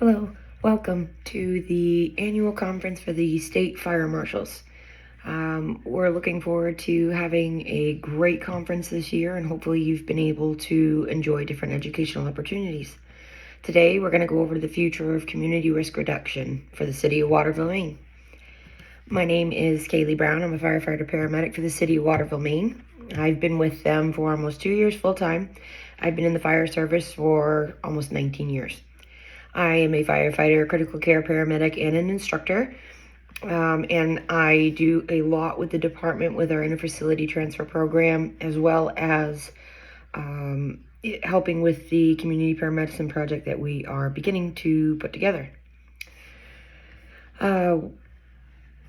Hello, welcome to the annual conference for the state fire marshals. We're looking forward to having a great conference this year, and hopefully you've been able to enjoy different educational opportunities. Today we're going to go over the future of community risk reduction for the city of Waterville, Maine. My name is Kaylee Brown. I'm a firefighter paramedic for the city of Waterville, Maine. I've been with them for almost 2 years full time. I've been in the fire service for almost 19 years. I am a firefighter, critical care paramedic, and an instructor. And I do a lot with the department with our interfacility transfer program, as well as helping with the community paramedicine project that we are beginning to put together.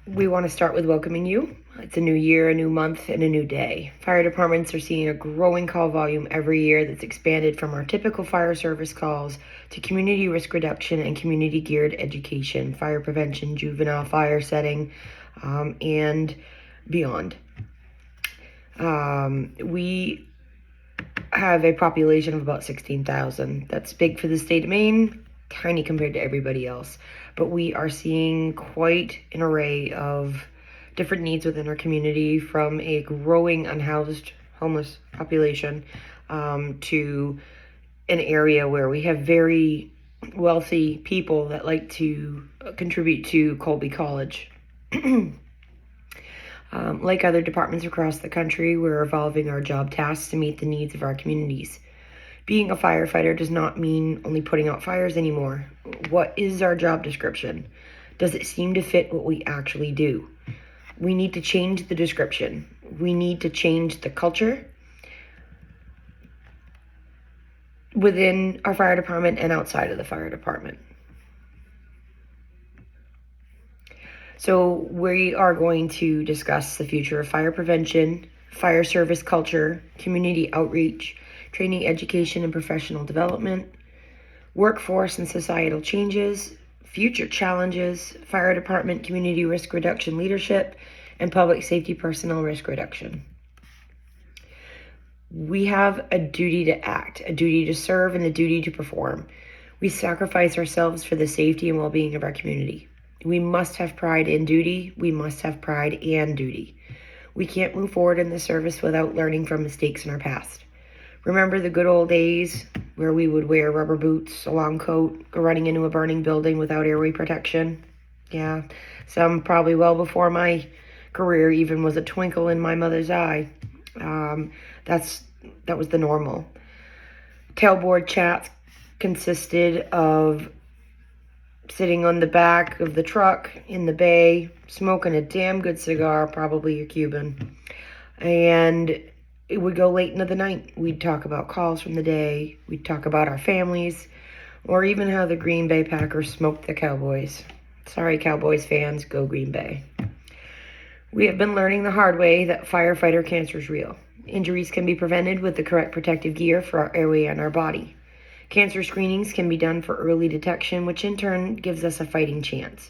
We want to start with welcoming you. It's a new year, a new month, and a new day. Fire departments are seeing a growing call volume every year that's expanded from our typical fire service calls to community risk reduction and community geared education, fire prevention, juvenile fire setting, and beyond. We have a population of about 16,000. That's big for the state of Maine, tiny compared to everybody else. But we are seeing quite an array of different needs within our community, from a growing unhoused homeless population to an area where we have very wealthy people that like to contribute to Colby College. Like other departments across the country, we're evolving our job tasks to meet the needs of our communities. Being a firefighter does not mean only putting out fires anymore. What is our job description? Does it seem to fit what we actually do? We need to change the description. We need to change the culture within our fire department and outside of the fire department. So we are going to discuss the future of fire prevention, fire service culture, community outreach, training, education, and professional development, workforce and societal changes, future challenges, fire department community risk reduction leadership, and public safety personnel risk reduction. We have a duty to act, a duty to serve, and a duty to perform. We sacrifice ourselves for the safety and well-being of our community. We must have pride in duty. We must have pride and duty. We can't move forward in the service without learning from mistakes in our past. Remember the good old days where we would wear rubber boots, a long coat, go running into a burning building without airway protection? Yeah, some probably well before my career even was a twinkle in my mother's eye. That was the normal. Tailboard chats consisted of sitting on the back of the truck in the bay, smoking a damn good cigar, probably a Cuban, and it would go late into the night. We'd talk about calls from the day. We'd talk about our families, or even how the Green Bay Packers smoked the Cowboys. Sorry, Cowboys fans, go Green Bay. We have been learning the hard way that firefighter cancer is real. Injuries can be prevented with the correct protective gear for our airway and our body. Cancer screenings can be done for early detection, which in turn gives us a fighting chance.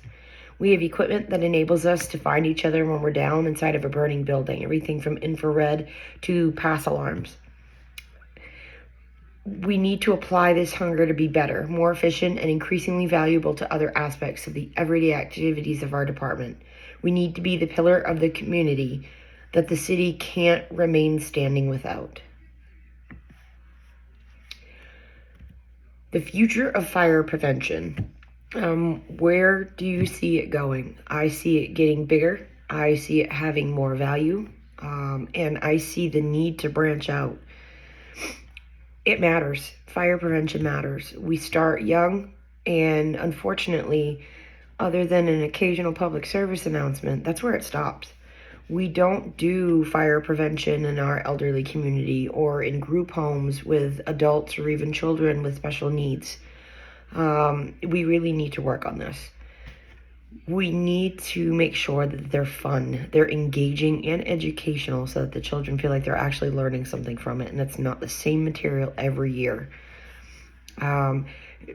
We have equipment that enables us to find each other when we're down inside of a burning building, everything from infrared to pass alarms. We need to apply this hunger to be better, more efficient, and increasingly valuable to other aspects of the everyday activities of our department. We need to be the pillar of the community that the city can't remain standing without. The future of fire prevention. Where do you see it going? I see it getting bigger. I see it having more value. And I see the need to branch out. It matters. Fire prevention matters. We start young, and unfortunately, other than an occasional public service announcement, that's where it stops. We don't do fire prevention in our elderly community or in group homes with adults or even children with special needs. We really need to work on this. We need to make sure that they're fun, they're engaging and educational, so that the children feel like they're actually learning something from it and it's not the same material every year.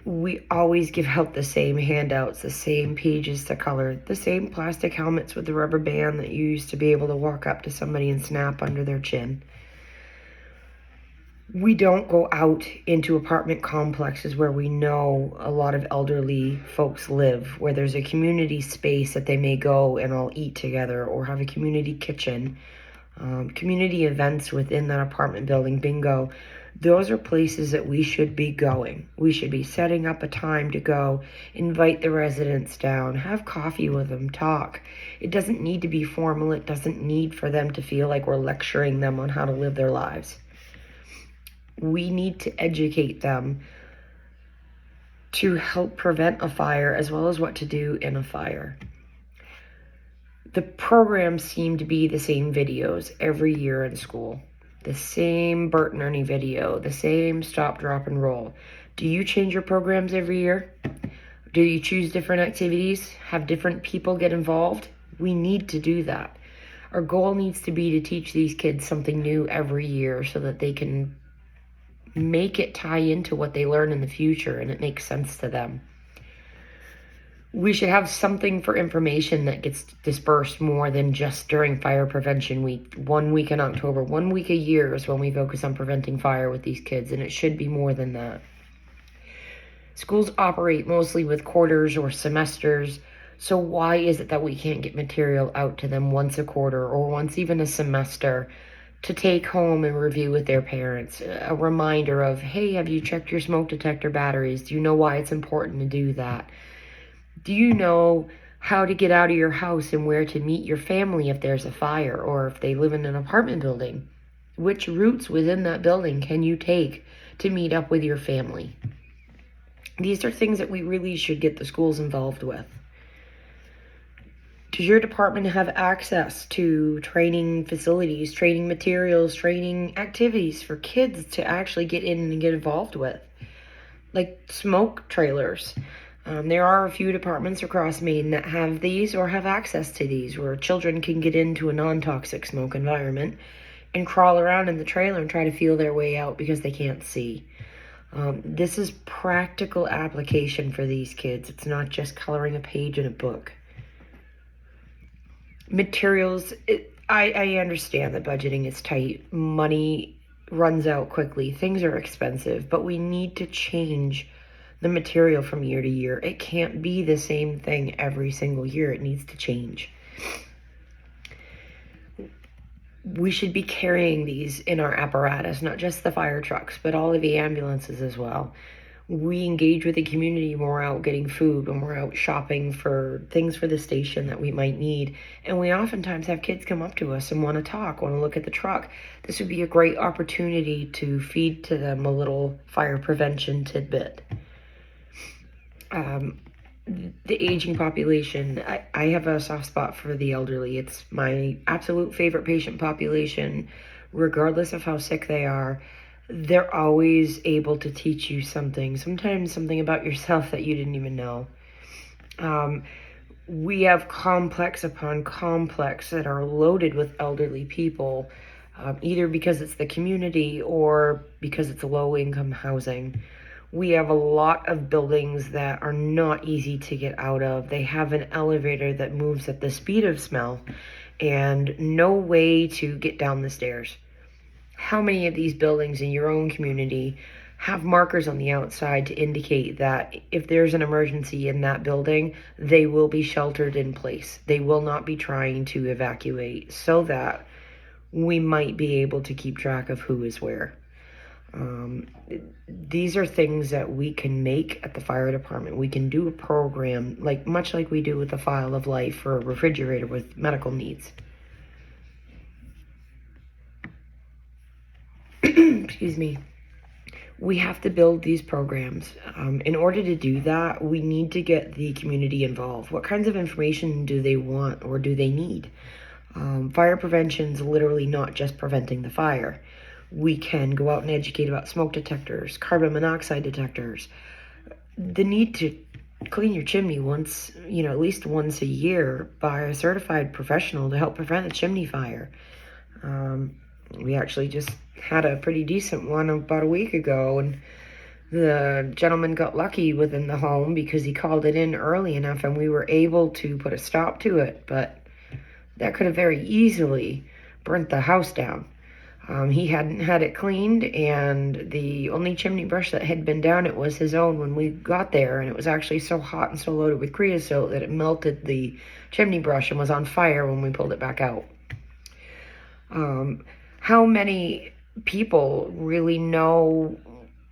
We always give out the same handouts, the same pages to color, the same plastic helmets with the rubber band that you used to be able to walk up to somebody and snap under their chin. We don't go out into apartment complexes where we know a lot of elderly folks live, where there's a community space that they may go and all eat together or have a community kitchen, community events within that apartment building, bingo. Those are places that we should be going. We should be setting up a time to go, invite the residents down, have coffee with them, talk. It doesn't need to be formal. It doesn't need for them to feel like we're lecturing them on how to live their lives. We need to educate them to help prevent a fire as well as what to do in a fire. The programs seem to be the same videos every year in school. The same Bert and Ernie video, the same stop, drop, and roll. Do you change your programs every year? Do you choose different activities? Have different people get involved? We need to do that. Our goal needs to be to teach these kids something new every year so that they can make it tie into what they learn in the future and it makes sense to them. We should have something for information that gets dispersed more than just during Fire Prevention Week. 1 week in October, 1 week a year is when we focus on preventing fire with these kids, and it should be more than that. Schools operate mostly with quarters or semesters, so why is it that we can't get material out to them once a quarter or once even a semester to take home and review with their parents? A reminder of, hey, have you checked your smoke detector batteries? Do you know why it's important to do that? Do you know how to get out of your house and where to meet your family if there's a fire or if they live in an apartment building? Which routes within that building can you take to meet up with your family? These are things that we really should get the schools involved with. Does your department have access to training facilities, training materials, training activities for kids to actually get in and get involved with? Like smoke trailers. There are a few departments across Maine that have these or have access to these where children can get into a non-toxic smoke environment and crawl around in the trailer and try to feel their way out because they can't see. This is practical application for these kids. It's not just coloring a page in a book. Materials, I understand that budgeting is tight. Money runs out quickly. Things are expensive, but we need to change the material from year to year. It can't be the same thing every single year. It needs to change. We should be carrying these in our apparatus, not just the fire trucks, but all of the ambulances as well. We engage with the community when we're out getting food, when we're out shopping for things for the station that we might need. And we oftentimes have kids come up to us and want to talk, want to look at the truck. This would be a great opportunity to feed to them a little fire prevention tidbit. The aging population, I have a soft spot for the elderly. It's my absolute favorite patient population, regardless of how sick they are. They're always able to teach you something, sometimes something about yourself that you didn't even know. We have complex upon complex that are loaded with elderly people, either because it's the community or because it's low-income housing. We have a lot of buildings that are not easy to get out of. They have an elevator that moves at the speed of smell and no way to get down the stairs. How many of these buildings in your own community have markers on the outside to indicate that if there's an emergency in that building, they will be sheltered in place? They will not be trying to evacuate, so that we might be able to keep track of who is where. These are things that we can make at the fire department. We can do a program much like we do with the File of Life for a refrigerator with medical needs. Excuse me. We have to build these programs. In order to do that, we need to get the community involved. What kinds of information do they want or do they need? Fire prevention is literally not just preventing the fire. We can go out and educate about smoke detectors, carbon monoxide detectors, the need to clean your chimney once, at least once a year by a certified professional to help prevent a chimney fire. We actually just had a pretty decent one about a week ago, and the gentleman got lucky within the home because he called it in early enough and we were able to put a stop to it, but that could have very easily burnt the house down. He hadn't had it cleaned, and the only chimney brush that had been down it was his own when we got there, and it was actually so hot and so loaded with creosote that it melted the chimney brush and was on fire when we pulled it back out. How many people really know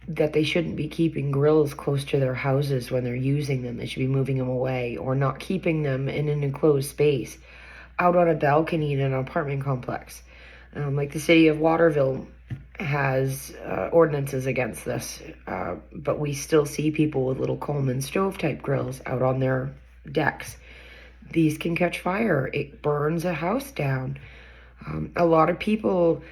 that they shouldn't be keeping grills close to their houses when they're using them? They should be moving them away, or not keeping them in an enclosed space out on a balcony in an apartment complex. Like the city of Waterville has ordinances against this, but we still see people with little Coleman stove type grills out on their decks. These can catch fire. It burns a house down. A lot of people,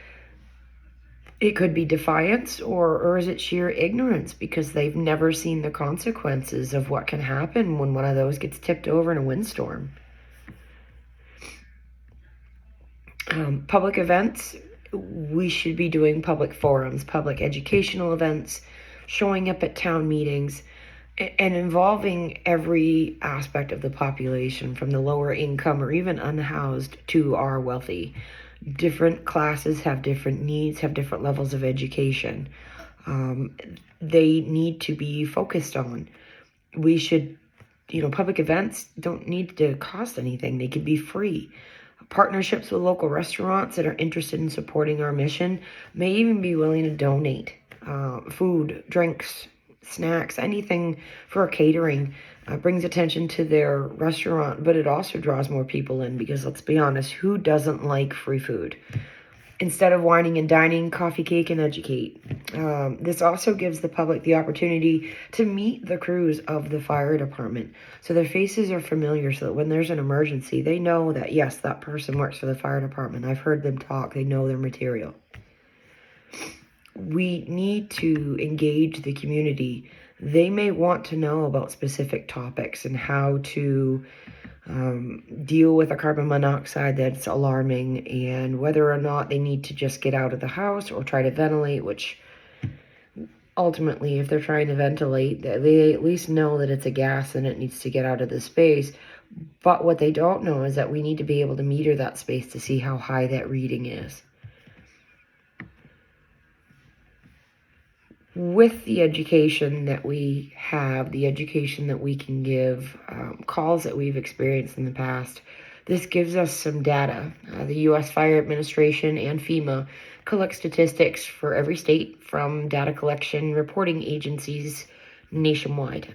it could be defiance, or is it sheer ignorance because they've never seen the consequences of what can happen when one of those gets tipped over in a windstorm. Public events, we should be doing public forums, public educational events, showing up at town meetings, and involving every aspect of the population, from the lower income or even unhoused to our wealthy. Different classes have different needs, have different levels of education. They need to be focused on. We should, public events don't need to cost anything. They could be free. Partnerships with local restaurants that are interested in supporting our mission may even be willing to donate food, drinks, snacks, anything for catering. Brings attention to their restaurant, but it also draws more people in because, let's be honest, who doesn't like free food? Instead of whining and dining, coffee, cake, and educate. This also gives the public the opportunity to meet the crews of the fire department, so their faces are familiar, so that when there's an emergency, they know that, yes, that person works for the fire department. I've heard them talk. They know their material. We need to engage the community. They may want to know about specific topics and how to deal with a carbon monoxide that's alarming, and whether or not they need to just get out of the house or try to ventilate, which ultimately, if they're trying to ventilate, they at least know that it's a gas and it needs to get out of the space. But what they don't know is that we need to be able to meter that space to see how high that reading is. With the education that we have, the education that we can give, calls that we've experienced in the past, this gives us some data. The U.S. Fire Administration and FEMA collect statistics for every state from data collection reporting agencies nationwide.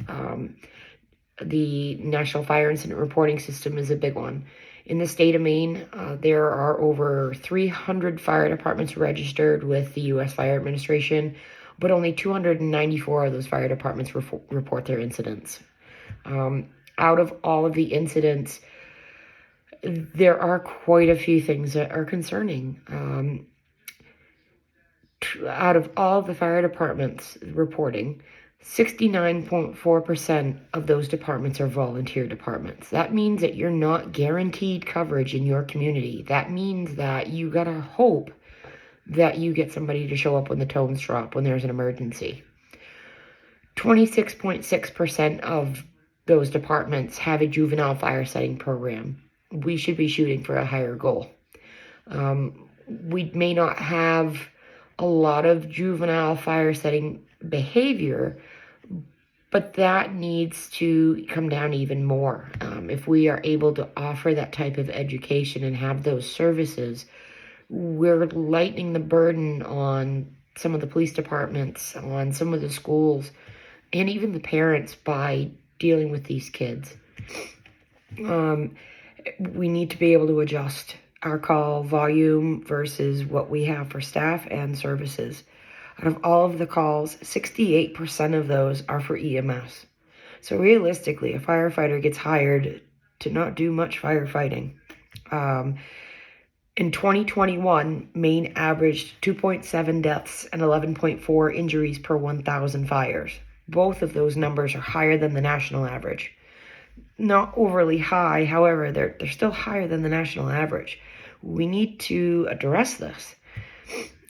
The National Fire Incident Reporting System is a big one. In the state of Maine, there are over 300 fire departments registered with the U.S. Fire Administration, but only 294 of those fire departments report their incidents. Out of all of the incidents, there are quite a few things that are concerning. Out of all the fire departments reporting, 69.4% of those departments are volunteer departments. That means that you're not guaranteed coverage in your community. That means that you gotta hope that you get somebody to show up when the tones drop, when there's an emergency. 26.6% of those departments have a juvenile fire setting program. We should be shooting for a higher goal. We may not have a lot of juvenile fire setting behavior, but that needs to come down even more. If we are able to offer that type of education and have those services, we're lightening the burden on some of the police departments, on some of the schools, and even the parents by dealing with these kids. We need to be able to adjust our call volume versus what we have for staff and services. Out of all of the calls, 68% of those are for EMS. So realistically, a firefighter gets hired to not do much firefighting. In 2021, Maine averaged 2.7 deaths and 11.4 injuries per 1,000 fires. Both of those numbers are higher than the national average. Not overly high, however, they're still higher than the national average. We need to address this.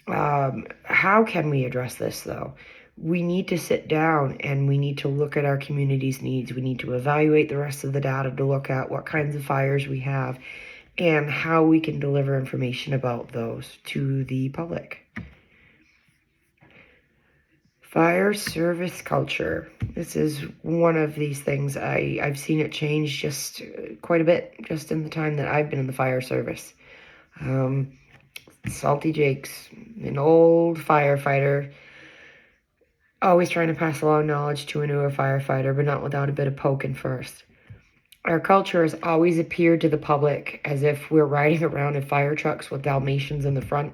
How can we address this, though? We need to sit down and we need to look at our community's needs. We need to evaluate the rest of the data to look at what kinds of fires we have, and how we can deliver information about those to the public. Fire service culture. This is one of these things I've seen it change just quite a bit, just in the time that I've been in the fire service. Salty Jake's an old firefighter, always trying to pass along knowledge to a newer firefighter, but not without a bit of poking first. Our culture has always appeared to the public as if we're riding around in fire trucks with Dalmatians in the front.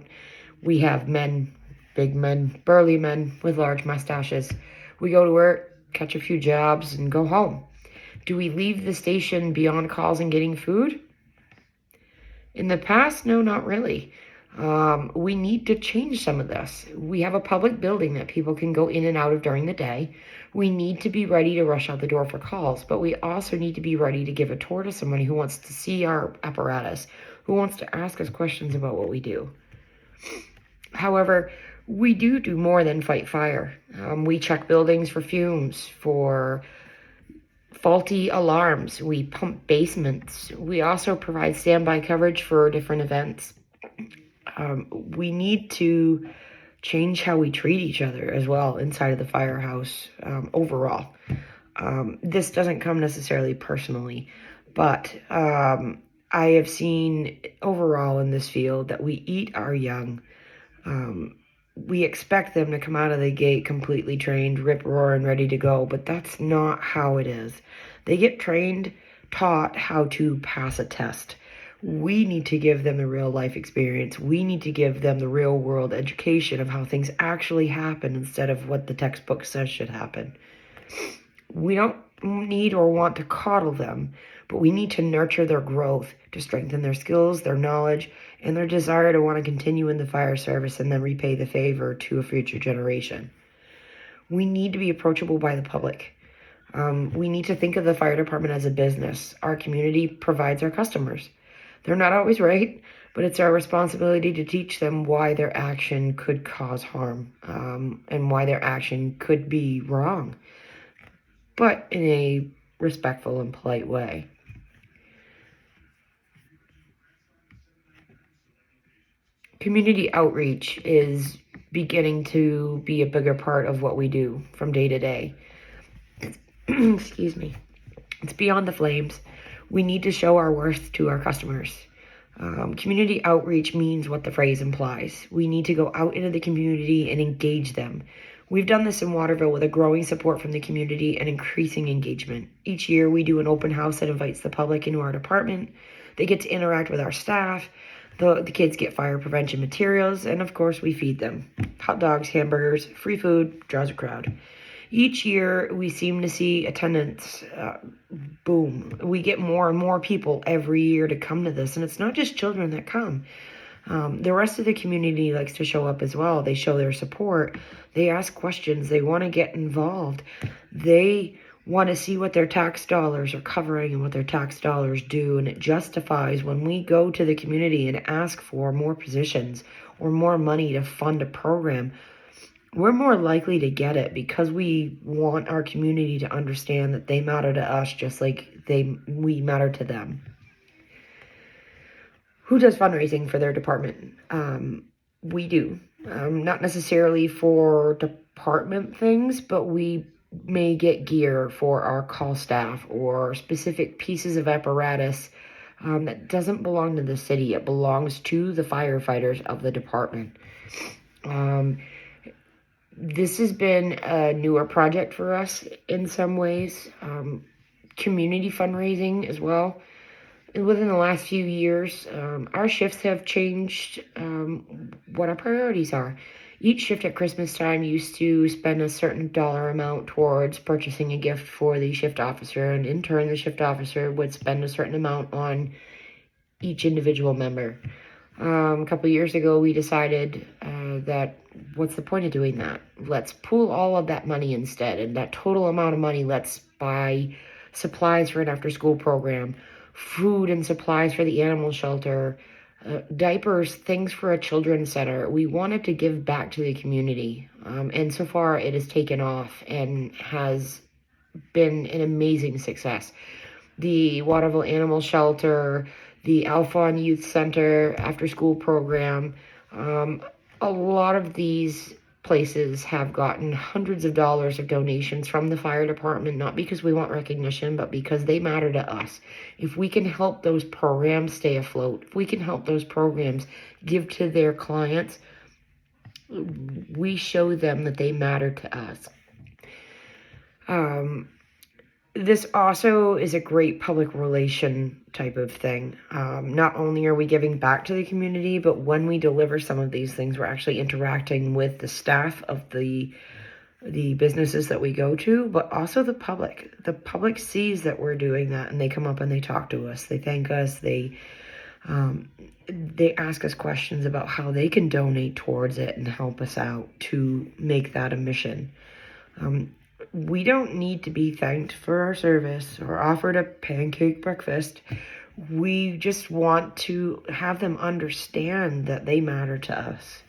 We have men, big men, burly men with large mustaches. We go to work, catch a few jobs, and go home. Do we leave the station beyond calls and getting food? In the past, no, not really. We need to change some of this. We have a public building that people can go in and out of during the day. We need to be ready to rush out the door for calls, but we also need to be ready to give a tour to somebody who wants to see our apparatus, who wants to ask us questions about what we do. However, we do more than fight fire. We check buildings for fumes, for faulty alarms. We pump basements. We also provide standby coverage for different events. We need to change how we treat each other as well inside of the firehouse overall. This doesn't come necessarily personally, but I have seen overall in this field that we eat our young. We expect them to come out of the gate completely trained, rip roar, and ready to go, but that's not how it is. They get trained, taught how to pass a test. We need to give them the real life experience. We need to give them the real world education of how things actually happen instead of what the textbook says should happen. We don't need or want to coddle them, but we need to nurture their growth to strengthen their skills, their knowledge, and their desire to want to continue in the fire service and then repay the favor to a future generation. We need to be approachable by the public. We need to think of the fire department as a business. Our community provides our customers. They're not always right, but it's our responsibility to teach them why their action could cause harm, and why their action could be wrong, but in a respectful and polite way. Community outreach is beginning to be a bigger part of what we do from day to day. Excuse me. It's beyond the flames. We need to show our worth to our customers. Community outreach means what the phrase implies. We need to go out into the community and engage them. We've done this in Waterville with a growing support from the community and increasing engagement. Each year we do an open house that invites the public into our department. They get to interact with our staff. The kids get fire prevention materials, and of course we feed them. Hot dogs, hamburgers, free food, draws a crowd. Each year, we seem to see attendance boom. We get more and more people every year to come to this, and it's not just children that come. The rest of the community likes to show up as well. They show their support. They ask questions. They want to get involved. They want to see what their tax dollars are covering and what their tax dollars do, and it justifies when we go to the community and ask for more positions or more money to fund a program. We're more likely to get it because we want our community to understand that they matter to us just like we matter to them. Who does fundraising for their department? We do. Not necessarily for department things, but we may get gear for our call staff or specific pieces of apparatus that doesn't belong to the city. It belongs to the firefighters of the department. This has been a newer project for us in some ways. Community fundraising as well. Within the last few years, our shifts have changed what our priorities are. Each shift at Christmas time used to spend a certain dollar amount towards purchasing a gift for the shift officer, and in turn, the shift officer would spend a certain amount on each individual member. A couple of years ago, we decided that what's the point of doing that? Let's pool all of that money instead, and that total amount of money, let's buy supplies for an after-school program, food and supplies for the animal shelter, diapers, things for a children's center. We wanted to give back to the community, and so far it has taken off and has been an amazing success. The Waterville Animal Shelter, the Alphon Youth Center after school program. A lot of these places have gotten hundreds of dollars of donations from the fire department, not because we want recognition, but because they matter to us. If we can help those programs stay afloat, if we can help those programs give to their clients, we show them that they matter to us. This also is a great public relation type of thing. Not only are we giving back to the community, but when we deliver some of these things, we're actually interacting with the staff of the businesses that we go to, but also the public. The public sees that we're doing that, and they come up and they talk to us. They thank us. They ask us questions about how they can donate towards it and help us out to make that a mission. We don't need to be thanked for our service or offered a pancake breakfast. We just want to have them understand that they matter to us.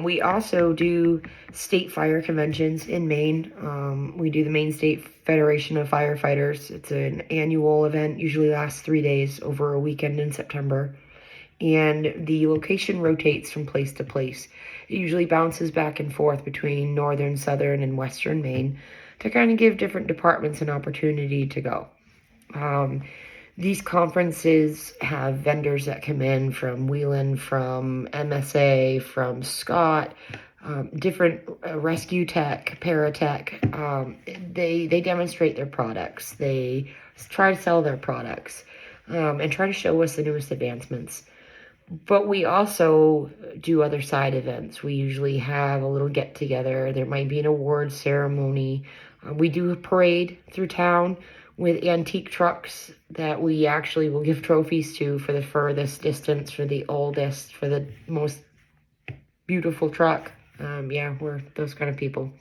We also do state fire conventions in Maine. We do the Maine State Federation of Firefighters. It's an annual event, usually lasts 3 days over a weekend in September. And the location rotates from place to place. It usually bounces back and forth between northern, southern, and western Maine to kind of give different departments an opportunity to go. These conferences have vendors that come in from Wheelan, from MSA, from Scott, different rescue tech, paratech. They demonstrate their products. They try to sell their products and try to show us the newest advancements. But we also do other side events. We usually have a little get together. There might be an award ceremony. We do a parade through town with antique trucks that we actually will give trophies to for the furthest distance, for the oldest, for the most beautiful truck. We're those kind of people.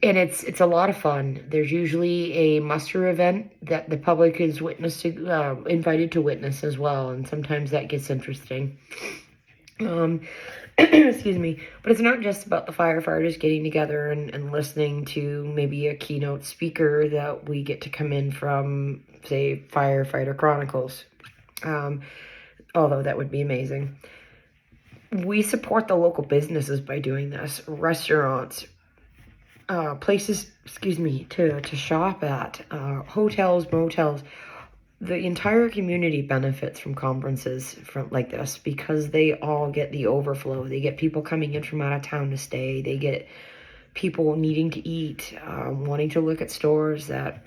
And it's a lot of fun. There's usually a muster event that the public is invited to witness as well, and sometimes that gets interesting. Excuse me. But it's not just about the firefighters getting together and listening to maybe a keynote speaker that we get to come in from, say, Firefighter Chronicles. Although that would be amazing. We support the local businesses by doing this. Restaurants, places, to shop at, hotels, motels. The entire community benefits from conferences like this because they all get the overflow. They get people coming in from out of town to stay. They get people needing to eat, wanting to look at stores that,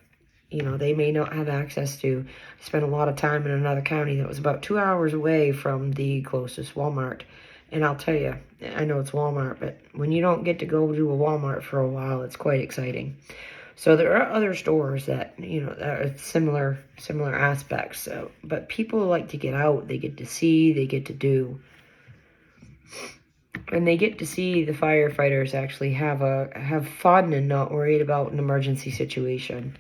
they may not have access to. I spent a lot of time in another county that was about 2 hours away from the closest Walmart. And I'll tell you, I know it's Walmart, but when you don't get to go to a Walmart for a while, it's quite exciting. So there are other stores that, that are similar aspects. So, but people like to get out. They get to see, they get to do. And they get to see the firefighters actually have fun and not worried about an emergency situation.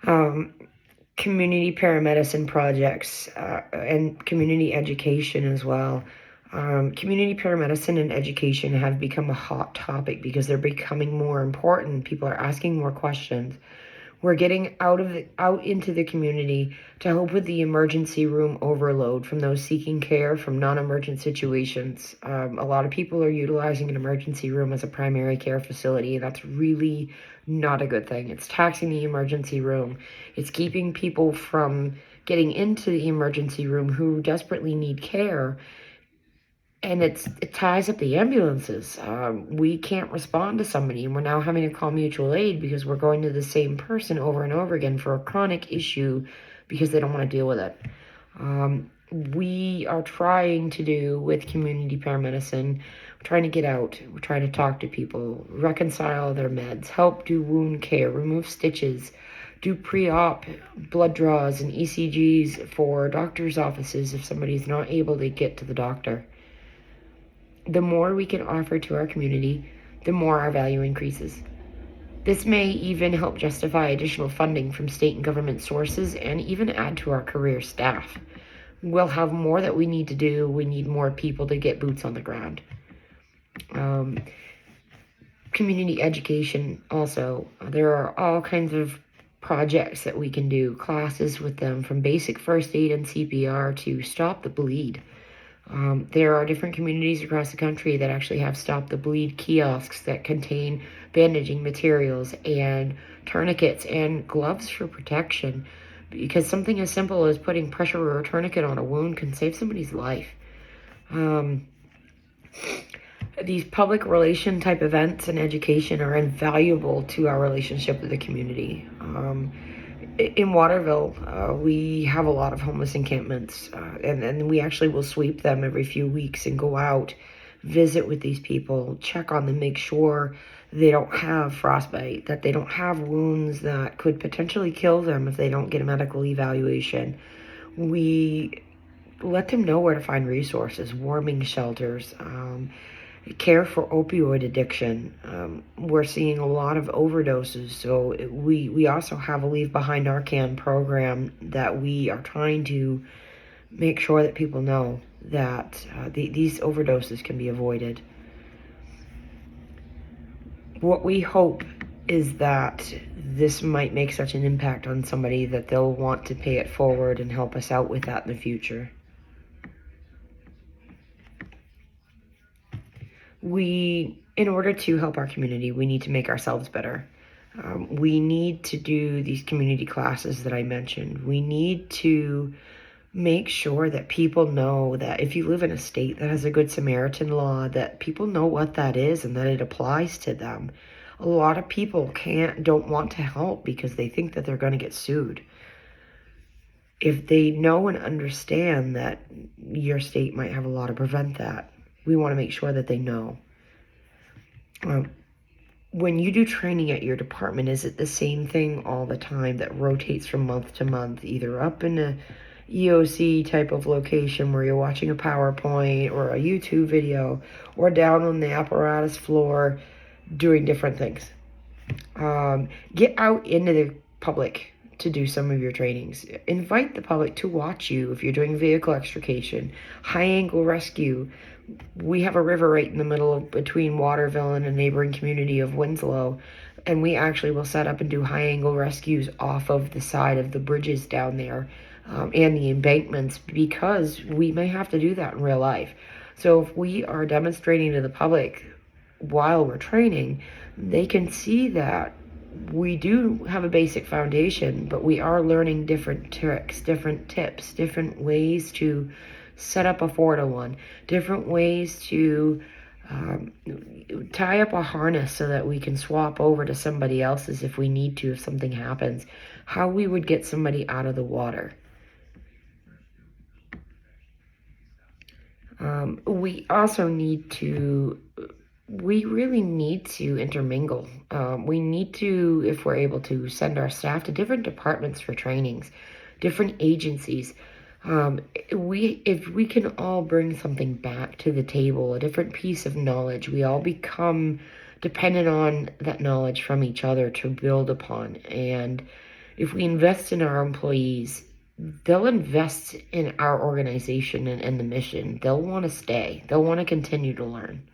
Community paramedicine projects and community education as well. Community paramedicine and education have become a hot topic because they're becoming more important. People are asking more questions. We're getting out into the community to help with the emergency room overload from those seeking care from non-emergent situations. A lot of people are utilizing an emergency room as a primary care facility, and that's really not a good thing. It's taxing the emergency room. It's keeping people from getting into the emergency room who desperately need care. And it ties up the ambulances. We can't respond to somebody, and we're now having to call mutual aid because we're going to the same person over and over again for a chronic issue because they don't want to deal with it. We are trying to do with community paramedicine, we're trying to get out, we're trying to talk to people, reconcile their meds, help do wound care, remove stitches, do pre-op blood draws and ECGs for doctors' offices if somebody's not able to get to the doctor. The more we can offer to our community, the more our value increases. This may even help justify additional funding from state and government sources and even add to our career staff. We'll have more that we need to do. We need more people to get boots on the ground. Community education also. There are all kinds of projects that we can do, classes with them from basic first aid and CPR to stop the bleed. There are different communities across the country that actually have stop the bleed kiosks that contain bandaging materials and tourniquets and gloves for protection, because something as simple as putting pressure or a tourniquet on a wound can save somebody's life. These public relation type events and education are invaluable to our relationship with the community. In Waterville, we have a lot of homeless encampments, and we actually will sweep them every few weeks and go out, visit with these people, check on them, make sure they don't have frostbite, that they don't have wounds that could potentially kill them if they don't get a medical evaluation. We let them know where to find resources, warming shelters, care for opioid addiction. We're seeing a lot of overdoses, so we also have a Leave Behind Narcan program that we are trying to make sure that people know that these overdoses can be avoided. What we hope is that this might make such an impact on somebody that they'll want to pay it forward and help us out with that in the future. In order to help our community, we need to make ourselves better. We need to do these community classes that I mentioned. We need to make sure that people know that if you live in a state that has a Good Samaritan law, that people know what that is and that it applies to them. A lot of people don't want to help because they think that they're going to get sued. If they know and understand that your state might have a law to prevent that, we want to make sure that they know. When you do training at your department, is it the same thing all the time that rotates from month to month, either up in a EOC type of location where you're watching a PowerPoint or a YouTube video, or down on the apparatus floor doing different things? Get out into the public to do some of your trainings. Invite the public to watch you if you're doing vehicle extrication, high angle rescue. We have a river right in the middle between Waterville and a neighboring community of Winslow, and we actually will set up and do high angle rescues off of the side of the bridges down there and the embankments, because we may have to do that in real life. So if we are demonstrating to the public while we're training, they can see that we do have a basic foundation, but we are learning different tricks, different tips, different ways to set up a 4-to-1, different ways to tie up a harness so that we can swap over to somebody else's if we need to, if something happens, how we would get somebody out of the water. We really need to intermingle. We need to, if we're able to, send our staff to different departments for trainings, different agencies. If we can all bring something back to the table, a different piece of knowledge, we all become dependent on that knowledge from each other to build upon. And if we invest in our employees, they'll invest in our organization and the mission. They'll want to stay. They'll want to continue to learn.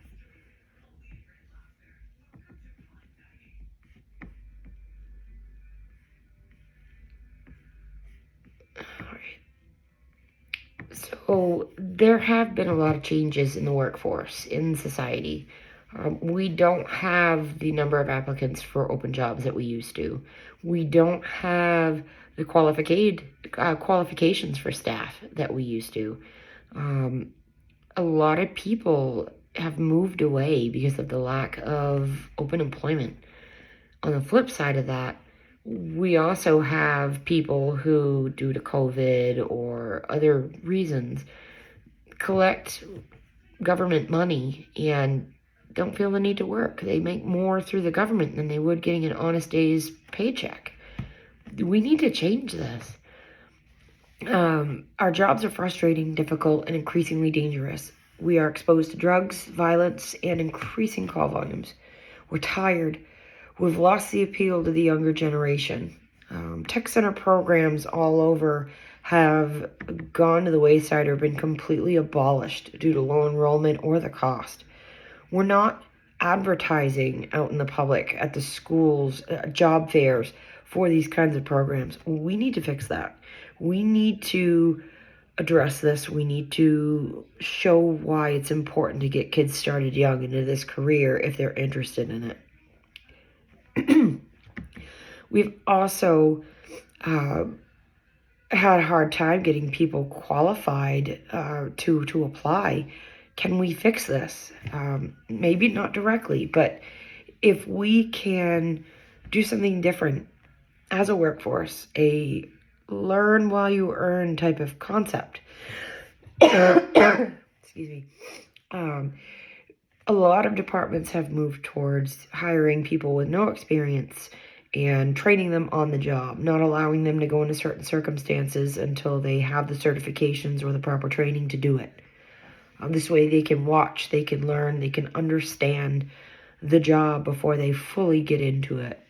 So there have been a lot of changes in the workforce, in society. We don't have the number of applicants for open jobs that we used to. We don't have the qualifications for staff that we used to. A lot of people have moved away because of the lack of open employment. On the flip side of that, we also have people who, due to COVID or other reasons, collect government money and don't feel the need to work. They make more through the government than they would getting an honest day's paycheck. We need to change this. Our jobs are frustrating, difficult, and increasingly dangerous. We are exposed to drugs, violence, and increasing call volumes. We're tired. We've lost the appeal to the younger generation. Tech center programs all over have gone to the wayside or been completely abolished due to low enrollment or the cost. We're not advertising out in the public at the schools, job fairs, for these kinds of programs. We need to fix that. We need to address this. We need to show why it's important to get kids started young into this career if they're interested in it. We've also had a hard time getting people qualified to apply. Can we fix this? Maybe not directly, but if we can do something different as a workforce, a learn while you earn type of concept. Excuse me. A lot of departments have moved towards hiring people with no experience and training them on the job, not allowing them to go into certain circumstances until they have the certifications or the proper training to do it. This way they can watch, they can learn, they can understand the job before they fully get into it.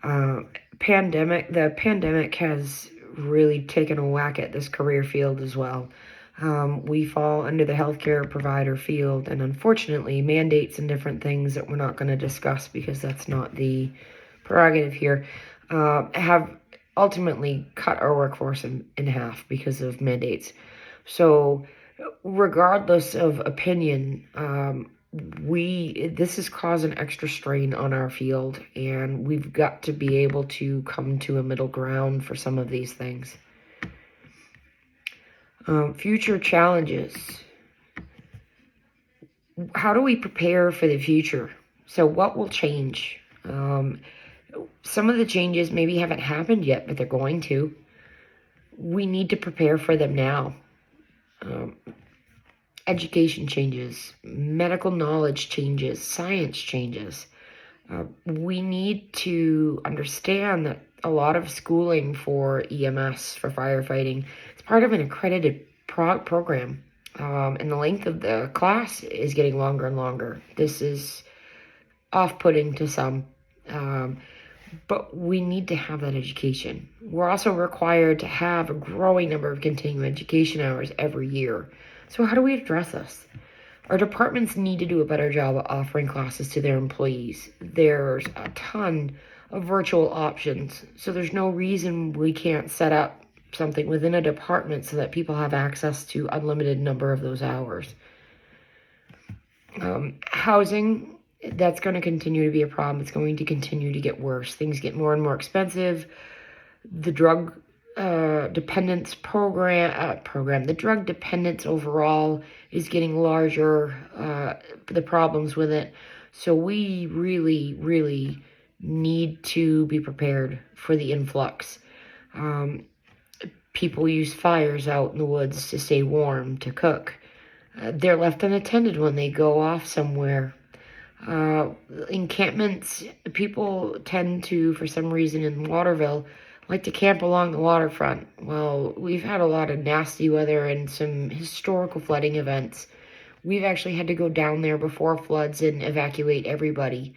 The pandemic has really taken a whack at this career field as well. We fall under the healthcare provider field, and unfortunately, mandates and different things that we're not going to discuss because that's not the prerogative here, have ultimately cut our workforce in half because of mandates. So, regardless of opinion, this has caused an extra strain on our field, and we've got to be able to come to a middle ground for some of these things. Future challenges. How do we prepare for the future? So what will change? Some of the changes maybe haven't happened yet, but they're going to. We need to prepare for them now. Education changes, medical knowledge changes, science changes. We need to understand that a lot of schooling for EMS, for firefighting, is part of an accredited program. And the length of the class is getting longer and longer. This is off-putting to some, but we need to have that education. We're also required to have a growing number of continuing education hours every year. So how do we address this? Our departments need to do a better job of offering classes to their employees. There's a ton of virtual options, so there's no reason we can't set up something within a department so that people have access to unlimited number of those hours. Housing, that's going to continue to be a problem. It's going to continue to get worse. Things get more and more expensive. The drug dependence the drug dependence overall is getting larger, the problems with it. So we really, really need to be prepared for the influx. People use fires out in the woods to stay warm, to cook. They're left unattended when they go off somewhere. Encampments, people tend to, for some reason in Waterville, like to camp along the waterfront. Well, we've had a lot of nasty weather and some historical flooding events. We've actually had to go down there before floods and evacuate everybody.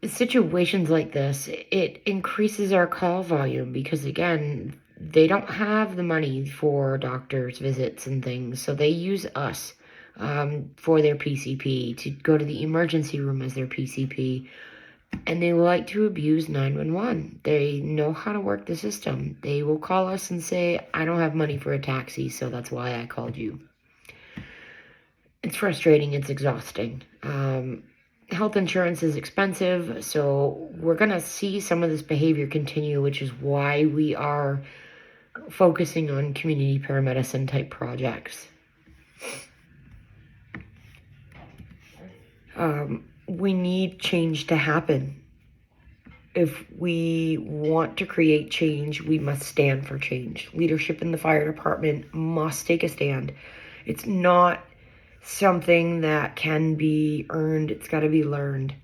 Situations like this, it increases our call volume because, again, they don't have the money for doctors' visits and things, so they use us for their PCP, to go to the emergency room as their PCP. And they like to abuse 911. They know how to work the system. They will call us and say, I don't have money for a taxi, so that's why I called you. It's frustrating. It's exhausting. Health insurance is expensive, so we're going to see some of this behavior continue, which is why we are focusing on community paramedicine type projects. We need change to happen. If we want to create change, we must stand for change. Leadership in the fire department must take a stand. It's not something that can be earned. It's got to be learned.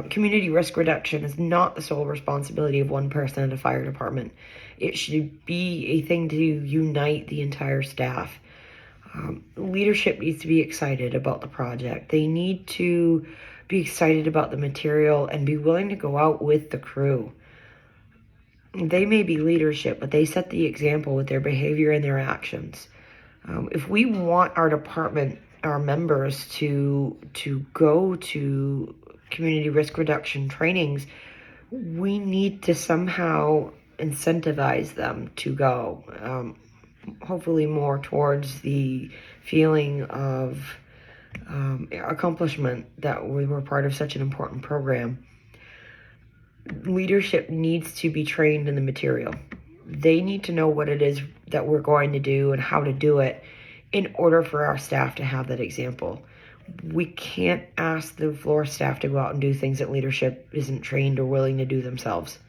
Community risk reduction is not the sole responsibility of one person at a fire department. It should be a thing to unite the entire staff. Leadership needs to be excited about the project. They need to be excited about the material and be willing to go out with the crew. They may be leadership, but they set the example with their behavior and their actions. If we want our department, our members to go to community risk reduction trainings, we need to somehow incentivize them to go. Hopefully more towards the feeling of accomplishment that we were part of such an important program. Leadership needs to be trained in the material. They need to know what it is that we're going to do and how to do it in order for our staff to have that example. We can't ask the floor staff to go out and do things that leadership isn't trained or willing to do themselves.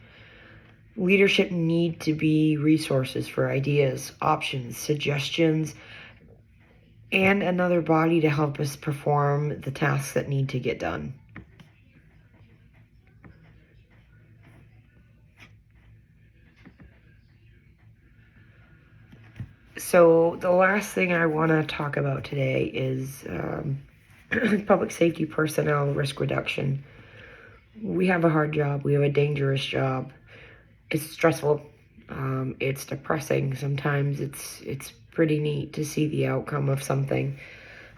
Leadership need to be resources for ideas, options, suggestions, and another body to help us perform the tasks that need to get done. So the last thing I want to talk about today is public safety personnel risk reduction. We have a hard job. We have a dangerous job. It's stressful. It's depressing. Sometimes it's pretty neat to see the outcome of something.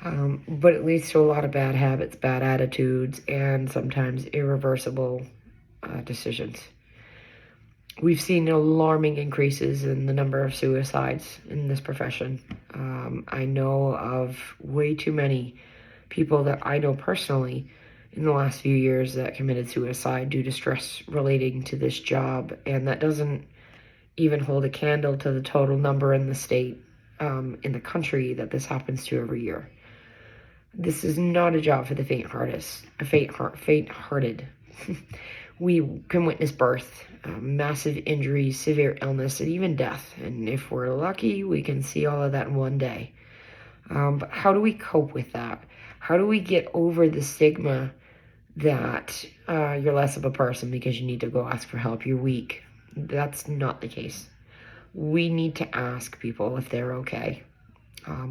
But it leads to a lot of bad habits, bad attitudes, and sometimes irreversible decisions. We've seen alarming increases in the number of suicides in this profession. I know of way too many people that I know personally in the last few years that committed suicide due to stress relating to this job, and that doesn't even hold a candle to the total number in the state, in the country, that this happens to every year. This is not a job for the faint-hearted. We can witness birth, massive injuries, severe illness, and even death. And if we're lucky, we can see all of that in one day. But how do we cope with that? How do we get over the stigma that you're less of a person because you need to go ask for help, you're weak? That's not the case. We need to ask people if they're okay.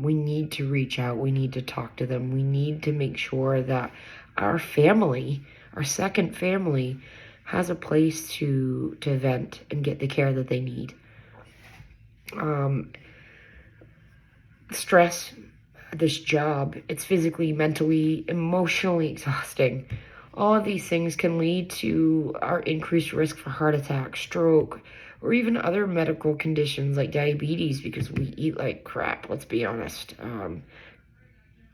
We need to reach out. We need to talk to them. We need to make sure that our family, our second family, has a place to vent and get the care that they need. Stress, this job, it's physically, mentally, emotionally exhausting. All of these things can lead to our increased risk for heart attack, stroke, or even other medical conditions like diabetes because we eat like crap, let's be honest.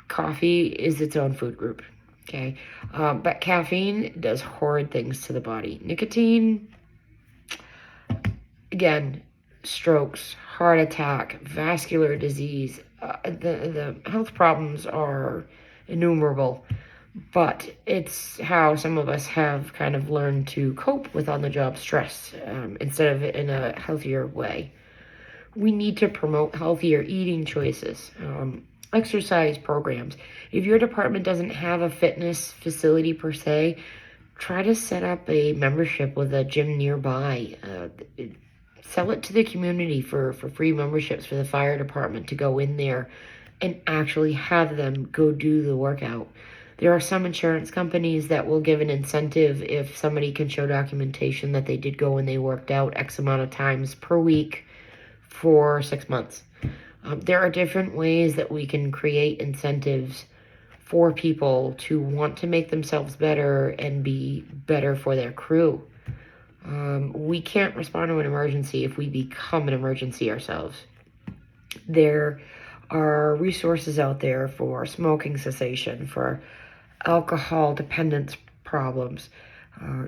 Coffee is its own food group, okay? But caffeine does horrid things to the body. Nicotine, again, strokes, heart attack, vascular disease. The health problems are innumerable, but it's how some of us have kind of learned to cope with on-the-job stress instead of in a healthier way. We need to promote healthier eating choices, exercise programs. If your department doesn't have a fitness facility per se, try to set up a membership with a gym nearby. Sell it to the community for free memberships for the fire department to go in there and actually have them go do the workout. There are some insurance companies that will give an incentive if somebody can show documentation that they did go and they worked out X amount of times per week for 6 months. There are different ways that we can create incentives for people to want to make themselves better and be better for their crew. We can't respond to an emergency if we become an emergency ourselves. There are resources out there for smoking cessation, for alcohol dependence problems.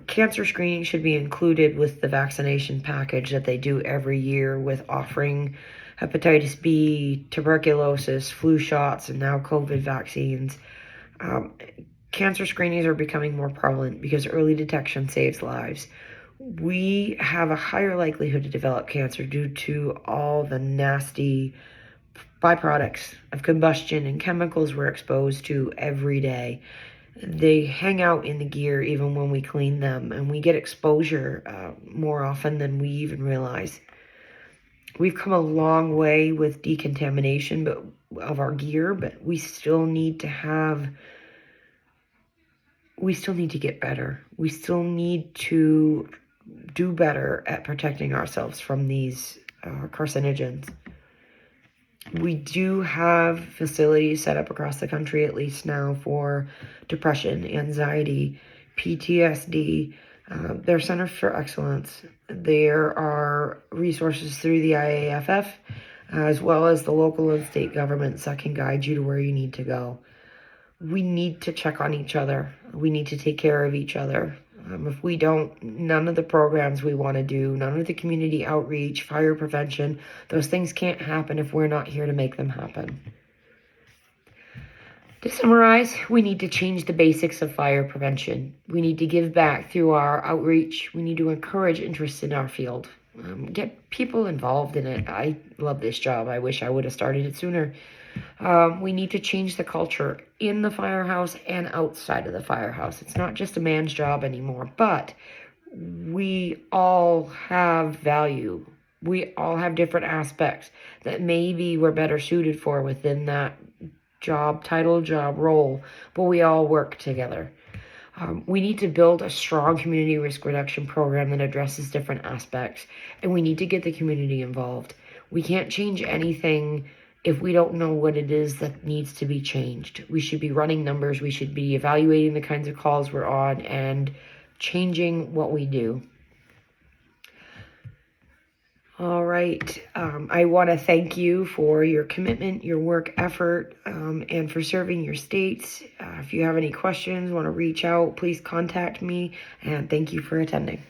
Cancer screening should be included with the vaccination package that they do every year, with offering hepatitis B, tuberculosis, flu shots, and now COVID vaccines. Cancer screenings are becoming more prevalent because early detection saves lives. We have a higher likelihood to develop cancer due to all the nasty byproducts of combustion and chemicals we're exposed to every day. They hang out in the gear even when we clean them, and we get exposure more often than we even realize. We've come a long way with decontamination of our gear, but we still need to get better. We still need to do better at protecting ourselves from these carcinogens. We do have facilities set up across the country, at least now, for depression, anxiety, PTSD. They're centers for excellence. There are resources through the IAFF, as well as the local and state governments that can guide you to where you need to go. We need to check on each other. We need to take care of each other. If we don't, none of the programs we want to do, none of the community outreach, fire prevention, those things can't happen if we're not here to make them happen. To summarize, we need to change the basics of fire prevention. We need to give back through our outreach. We need to encourage interest in our field. Get people involved in it. I love this job. I wish I would have started it sooner. We need to change the culture in the firehouse and outside of the firehouse. It's not just a man's job anymore, but we all have value. We all have different aspects that maybe we're better suited for within that job title, job role, but we all work together. We need to build a strong community risk reduction program that addresses different aspects, and we need to get the community involved. We can't change anything if we don't know what it is that needs to be changed. We should be running numbers. We should be evaluating the kinds of calls we're on and changing what we do. All right. I want to thank you for your commitment, your work effort, and for serving your states. If you have any questions, want to reach out, please contact me, and thank you for attending.